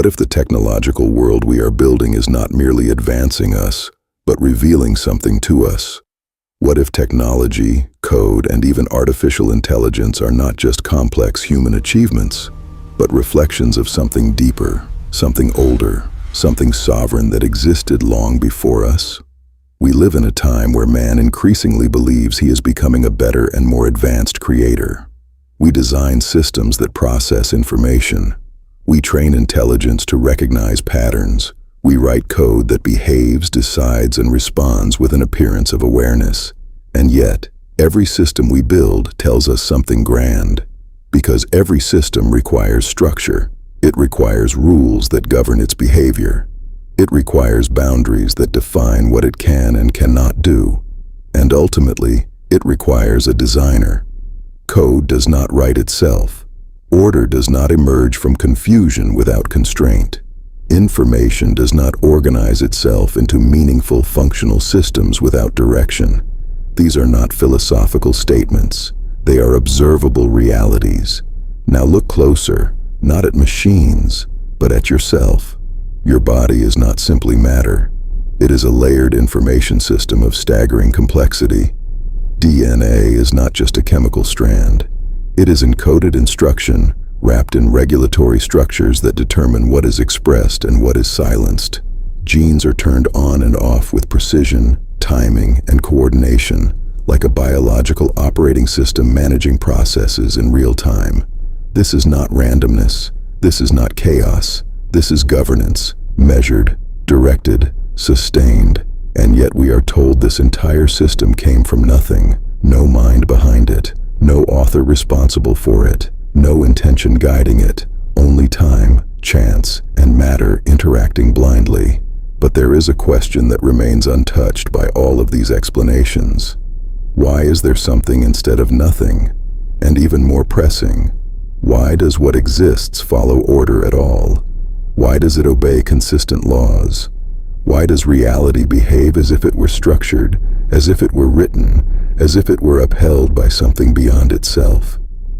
if the technological world we are building is not merely advancing us, but revealing something to us? What if technology, code, and even artificial intelligence are not just complex human achievements, but reflections of something deeper, something older, something sovereign that existed long before us? We live in a time where man increasingly believes he is becoming a better and more advanced creator. We design systems that process information. We train intelligence to recognize patterns. We write code that behaves, decides, and responds with an appearance of awareness. And yet, every system we build tells us something grand. Because every system requires structure. It requires rules that govern its behavior. It requires boundaries that define what it can and cannot do. And ultimately, it requires a designer. Code does not write itself. Order does not emerge from confusion without constraint. Information does not organize itself into meaningful, functional systems without direction. These are not philosophical statements. They are observable realities. Now look closer, not at machines, but at yourself. Your body is not simply matter. It is a layered information system of staggering complexity. DNA is not just a chemical strand. It is encoded instruction, wrapped in regulatory structures that determine what is expressed and what is silenced. Genes are turned on and off with precision, timing, and coordination, like a biological operating system managing processes in real time. This is not randomness. This is not chaos. This is governance, measured, directed, sustained, and yet we are told this entire system came from nothing, no mind behind it, no author responsible for it, no intention guiding it, only time, chance, and matter interacting blindly. But there is a question that remains untouched by all of these explanations. Why is there something instead of nothing? And even more pressing, why does what exists follow order at all? Why does it obey consistent laws? Why does reality behave as if it were structured, as if it were written, as if it were upheld by something beyond itself?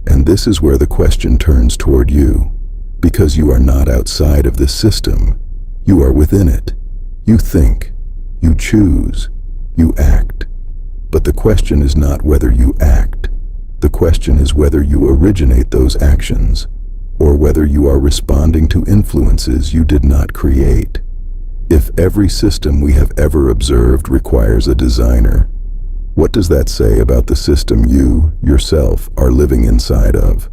And this is where the question turns toward you, because you are not outside of this system. You are within it. You think, you choose, you act. But the question is not whether you act. The question is whether you originate those actions, or whether you are responding to influences you did not create. If every system we have ever observed requires a designer, what does that say about the system you, yourself, are living inside of?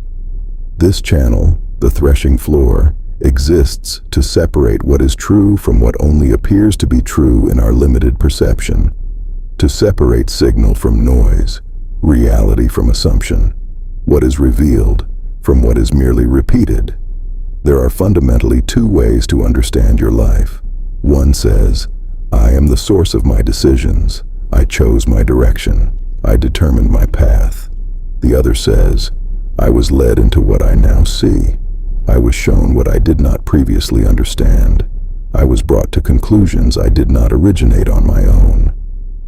This channel, the threshing floor, exists to separate what is true from what only appears to be true in our limited perception, to separate signal from noise, reality from assumption, what is revealed from what is merely repeated. There are fundamentally two ways to understand your life. One says, I am the source of my decisions. I chose my direction. I determined my path. The other says, I was led into what I now see. I was shown what I did not previously understand. I was brought to conclusions I did not originate on my own.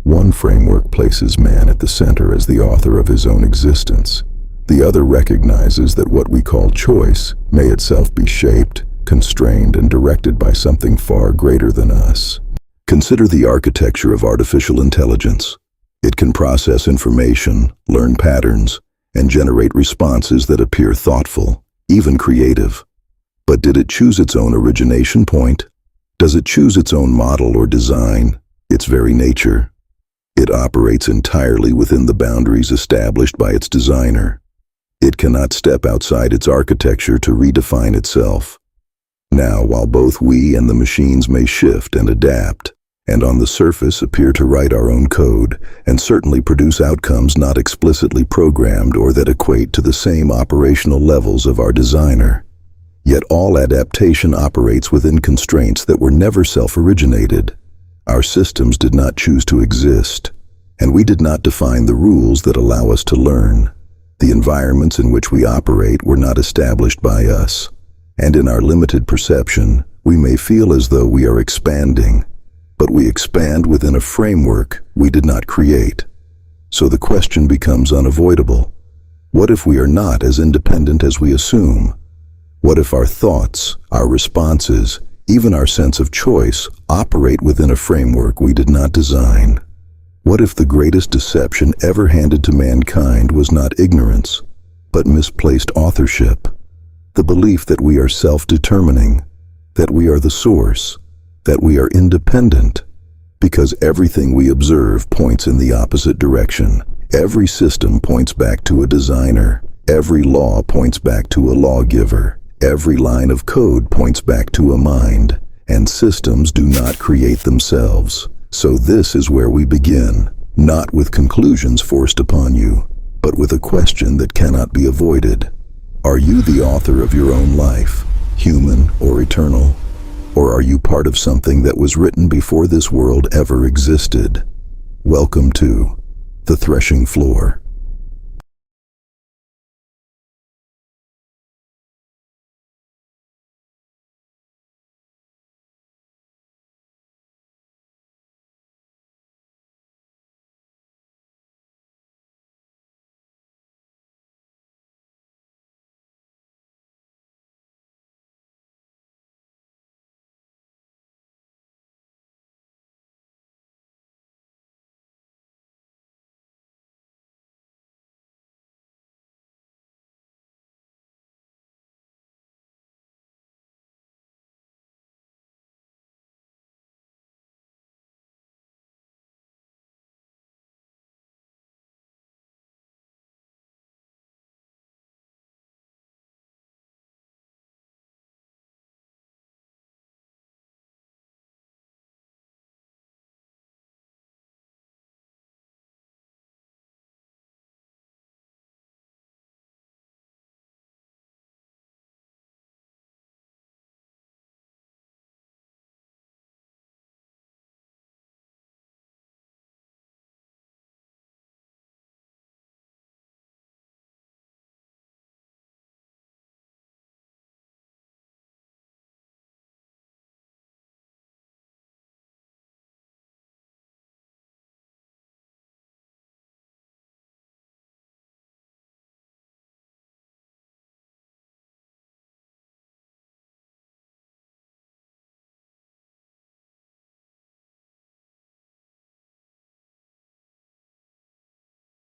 One framework places man at the center as the author of his own existence. The other recognizes that what we call choice may itself be shaped, constrained, and directed by something far greater than us. Consider the architecture of artificial intelligence. It can process information, learn patterns, and generate responses that appear thoughtful, even creative. But did it choose its own origination point? Does it choose its own model or design, its very nature? It operates entirely within the boundaries established by its designer. It cannot step outside its architecture to redefine itself. Now, while both we and the machines may shift and adapt, and on the surface appear to write our own code, and certainly produce outcomes not explicitly programmed or that equate to the same operational levels of our designer, yet all adaptation operates within constraints that were never self-originated. Our systems did not choose to exist, and we did not define the rules that allow us to learn. The environments in which we operate were not established by us, and in our limited perception, we may feel as though we are expanding, but we expand within a framework we did not create. So the question becomes unavoidable. What if we are not as independent as we assume? What if our thoughts, our responses, even our sense of choice operate within a framework we did not design? What if the greatest deception ever handed to mankind was not ignorance, but misplaced authorship? The belief that we are self-determining, that we are the source, that we are independent, because everything we observe points in the opposite direction. Every system points back to a designer. Every law points back to a lawgiver. Every line of code points back to a mind. And systems do not create themselves. So this is where we begin, not with conclusions forced upon you, but with a question that cannot be avoided. Are you the author of your own life, human or eternal? Or are you part of something that was written before this world ever existed? Welcome to the threshing floor.